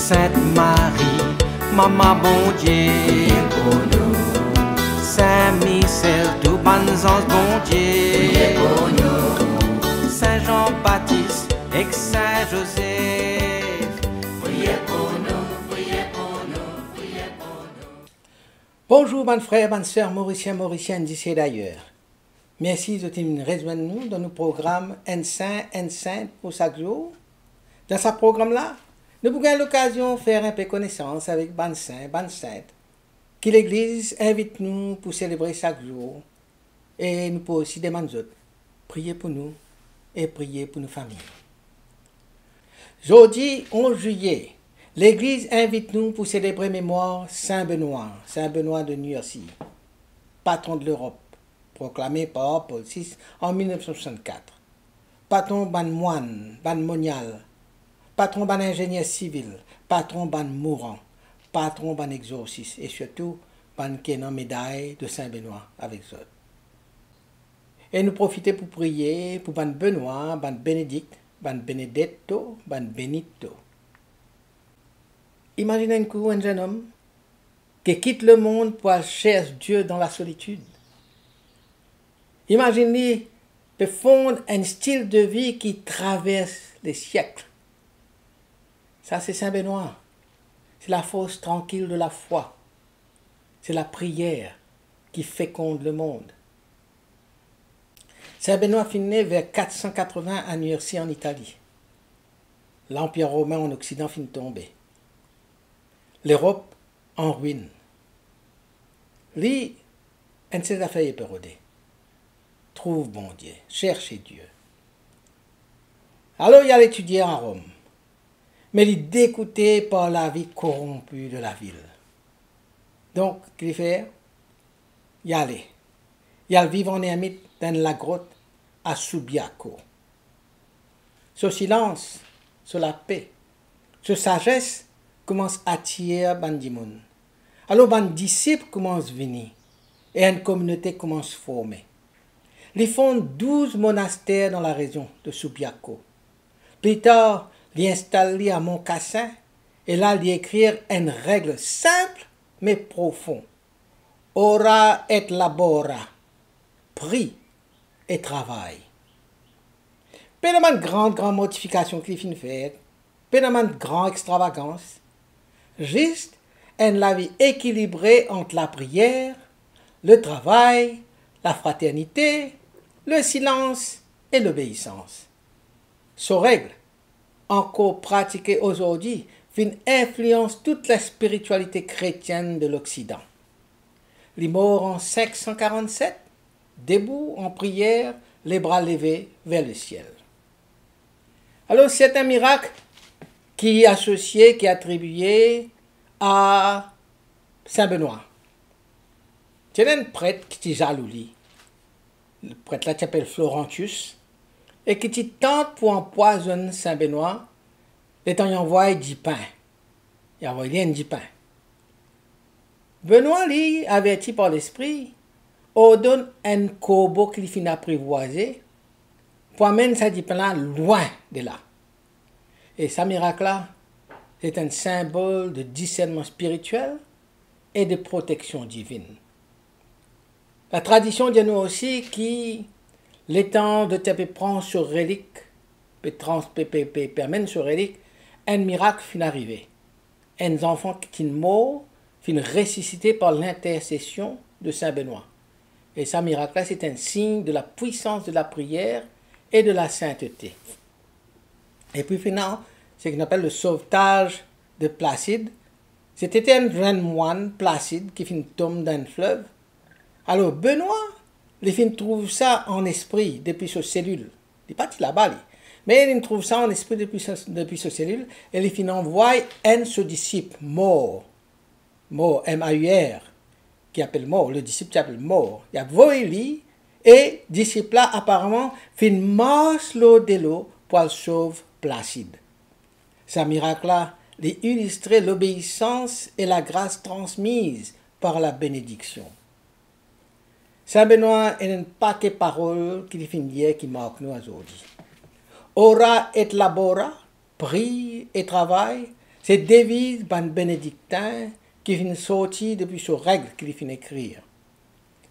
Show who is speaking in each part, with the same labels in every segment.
Speaker 1: Sainte Marie, Maman bon Dieu,
Speaker 2: priez pour nous,
Speaker 1: Saint Michel, tout bon ange bon Dieu,
Speaker 2: priez pour nous,
Speaker 1: Saint Jean-Baptiste et Saint Joseph,
Speaker 2: priez pour nous, priez pour nous, priez pour nous.
Speaker 3: Bonjour, bonnes frères, bonnes sœurs, mauriciennes d'ici et d'ailleurs. Merci de nous rejoindre nous dans nos programmes N5 pour chaque jour. Dans ce programme-là, nous avons l'occasion de faire un peu connaissance avec bonnes saints, bonnes saintes, que l'Église invite nous pour célébrer chaque jour. Et nous pouvons aussi demander aux autres, prier pour nous et prier pour nos familles. Jeudi 11 juillet, l'Église invite nous pour célébrer mémoire Saint Benoît de Nursie, patron de l'Europe, proclamé par Paul VI en 1964. Patron ban moine, ban monial, patron ban ingénieur civil, patron ban mourant, patron ban exorciste et surtout ban kenan médaille de Saint Benoît avec eux. Et nous profitons pour prier pour ban Benoît, ban Bénédicte, ban Benedetto, ban Benito. Imaginez-vous un jeune homme qui quitte le monde pour aller chercher Dieu dans la solitude. Imaginez de fondre un style de vie qui traverse les siècles. Ça, c'est Saint Benoît. C'est la force tranquille de la foi. C'est la prière qui féconde le monde. Saint Benoît fut né vers 480 à Nursie en Italie. L'Empire romain en Occident finit tomber. L'Europe en ruine. Lui, un de ses affaires est pérodé. Trouve bon Dieu, cherchez Dieu. Alors il allait étudier à Rome, mais il est dégoûté par la vie corrompue de la ville. Donc, qu'il fait? Il allait. Il allait vivre en ermite dans la grotte à Subiaco. Ce silence, ce la paix, ce sagesse commence à attirer Bandimoun. Alors, les disciples commencent à venir et une communauté commence à se former. Ils fondent 12 monastères dans la région de Subiaco. Plus tard, ils installent à Montcassin et là, ils écrivent une règle simple mais profonde. Ora et labora. Prie et travail. Pas de grande modification qu'ils finissent faire, pas de grande extravagance, juste une vie équilibrée entre la prière, le travail, la fraternité, le silence et l'obéissance. Ces règles, encore pratiquées aujourd'hui, influencent toute la spiritualité chrétienne de l'Occident. Les morts en 547, debout en prière, les bras levés vers le ciel. Alors c'est un miracle qui est associé, qui est attribué à Saint Benoît. C'est un prêtre qui est jaloux. Le prêtre là s'appelle Florentius et qui tente pour empoisonner Saint Benoît. Et il envoie du pain. Il envoie du pain. Benoît, lui, averti par l'esprit, ordonne un corbeau qu'il finit apprivoiser pour amener ça du pain là loin de là. Et ce miracle-là, c'est un symbole de discernement spirituel et de protection divine. La tradition dit nous aussi que l'étant de taper prendre sur relique, permet sur relique, un miracle finit arrivé. Un enfant qui est mort finit ressuscité par l'intercession de Saint Benoît. Et ce miracle-là, c'est un signe de la puissance de la prière et de la sainteté. Et puis finalement, c'est ce qu'on appelle le sauvetage de Placide. C'était un jeune moine, Placide, qui finit tomber dans un fleuve. Alors Benoît, il trouve ça en esprit depuis sa cellule. Il n'est pas là-bas, mais il trouve ça en esprit depuis sa cellule et il envoie un de ses disciples mort, M-A-U-R, qui appelle mort, le disciple qui appelle mort. Il a volé lui et le disciple là apparemment fait marche l'eau de l'eau pour le sauver Placide. Ce miracle-là, il illustrait l'obéissance et la grâce transmise par la bénédiction. Saint Benoît est un paquet de paroles qu'il finit qui marquent nous aujourd'hui. Ora et labora, prie et travail, C'est devise ban bénédictin qui vient sortir depuis ses règles qu'il vient écrire.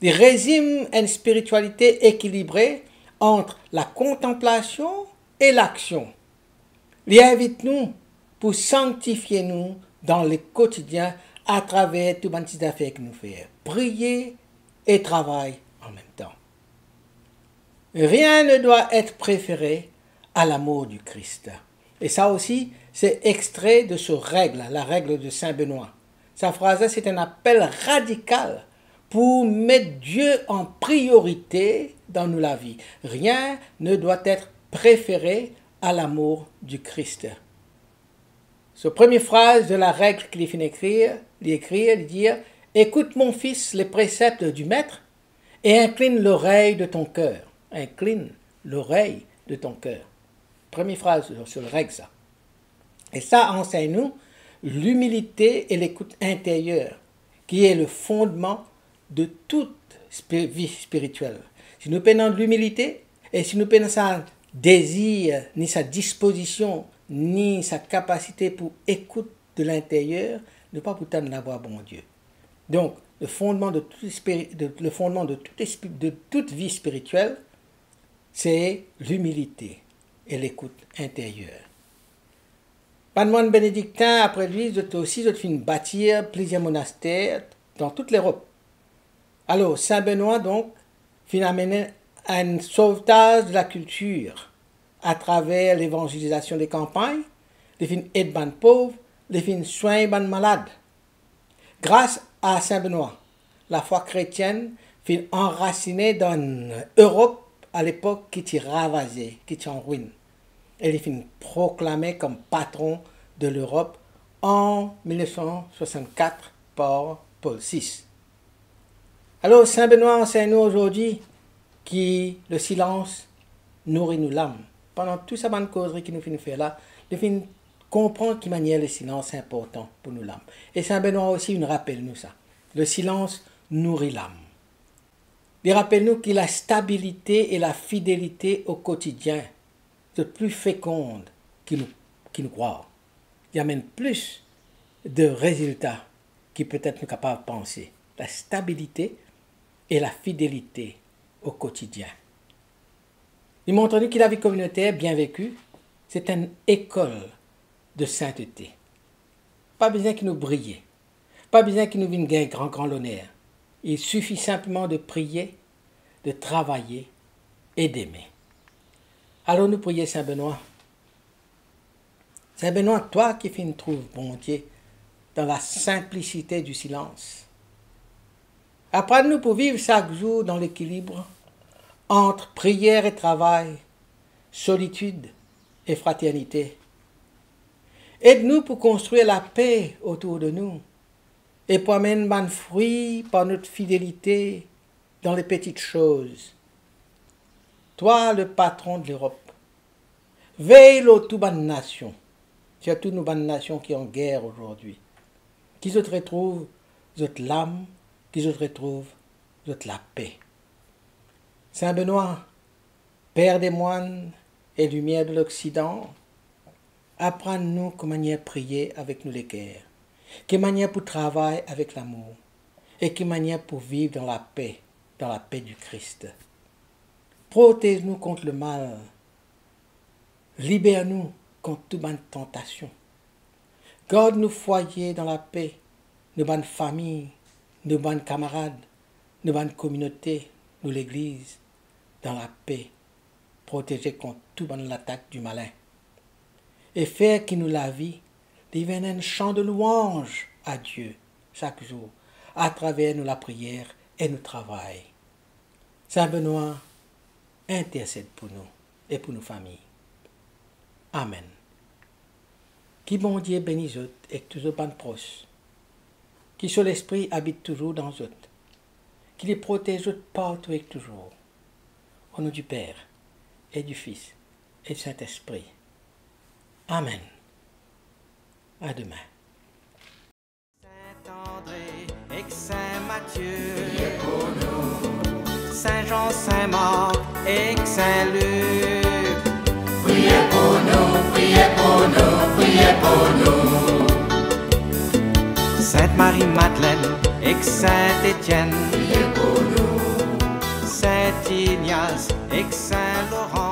Speaker 3: Il résume une spiritualité équilibrée entre la contemplation et l'action. Il invite nous pour sanctifier nous dans le quotidien à travers tout les affaires que nous faisons. Prier et travailler en même temps. Rien ne doit être préféré à l'amour du Christ. Et ça aussi, c'est extrait de ce règle, la règle de Saint Benoît. Sa phrase, c'est un appel radical pour mettre Dieu en priorité dans nous la vie. Rien ne doit être préféré à l'amour du Christ. Cette première phrase de la règle qu'il finit d'écrire, il dit « Écoute mon fils les préceptes du maître et incline l'oreille de ton cœur. » Incline l'oreille de ton cœur. Première phrase sur la règle, ça. Et ça enseigne-nous l'humilité et l'écoute intérieure, qui est le fondement de toute vie spirituelle. Si nous prenons de l'humilité, et si nous prenons sa désir, ni sa disposition, ni sa capacité pour écoute de l'intérieur, ne pas pourtant l'avoir bon Dieu. Donc, le fondement de toute vie spirituelle, c'est l'humilité et l'écoute intérieure. Pas de moine bénédictin, après lui, ils ont bâtir plusieurs monastères dans toute l'Europe. Alors, Saint Benoît, donc, finit amener un sauvetage de la culture à travers l'évangélisation des campagnes, les fins aide ban pauvres, les fins soins ban malades. Grâce à Saint Benoît, la foi chrétienne fut enracinée dans l'Europe à l'époque qui était ravagée, qui était en ruine. Elle fut proclamée comme patron de l'Europe en 1964 par Paul VI. Alors Saint Benoît enseigne-nous aujourd'hui que le silence nourrit nous l'âme. Pendant toute cette bonne causerie qui nous fait faire là, nous fin comprendre qui manière le silence est important pour nous l'âme. Et Saint Benoît aussi nous rappelle nous ça. Le silence nourrit l'âme. Il rappelle-nous que la stabilité et la fidélité au quotidien sont plus fécondes qui nous croient. Il amène plus de résultats qui peut-être nous capables de penser. La stabilité et la fidélité au quotidien. Il montre nous que la vie communautaire bien vécue, c'est une école de sainteté. Pas besoin qu'il nous brille. Pas besoin qu'il nous vienne gagner grand l'honneur. Il suffit simplement de prier, de travailler et d'aimer. Alors nous prions Saint Benoît. Saint Benoît, toi qui fin trouves bon Dieu dans la simplicité du silence. Apprends-nous pour vivre chaque jour dans l'équilibre entre prière et travail, solitude et fraternité. Aide-nous pour construire la paix autour de nous et pour amener un fruit par notre fidélité dans les petites choses. Toi, le patron de l'Europe, veille aux toutes les nations, surtout nos bonnes nations qui sont en guerre aujourd'hui, qui se retrouvent l'âme, qui se retrouvent la paix. Saint Benoît, Père des moines et lumière de l'Occident, apprends-nous comment prier avec nous les cœurs, quelle manière pour travailler avec l'amour, et quelle manière pour vivre dans la paix du Christ. Protège-nous contre le mal, libère-nous contre toute bonne tentation. Garde nos foyers dans la paix, nos bonnes familles, nos bonnes camarades, nos bonnes communautés, nous l'Église, dans la paix, protégés contre toute bonne attaque du malin. Et faire que nous la vie devienne un chant de louange à Dieu chaque jour, à travers nous la prière et nous travail. Saint Benoît, intercède pour nous et pour nos familles. Amen. Qui bon Dieu bénisse eux et toujours bonne proche. Qui sur l'esprit habite toujours dans eux. Qui les protège partout et toujours. Au nom du Père et du Fils et du Saint-Esprit. Amen. À demain.
Speaker 1: Saint-André et Saint Matthieu, priez pour nous. Saint-Jean, Saint-Marc et Saint-Luc,
Speaker 2: Priez pour nous, priez pour nous, priez pour nous.
Speaker 1: Marie-Madeleine et Saint-Étienne,
Speaker 2: priez pour nous,
Speaker 1: Saint-Ignace et Saint-Laurent.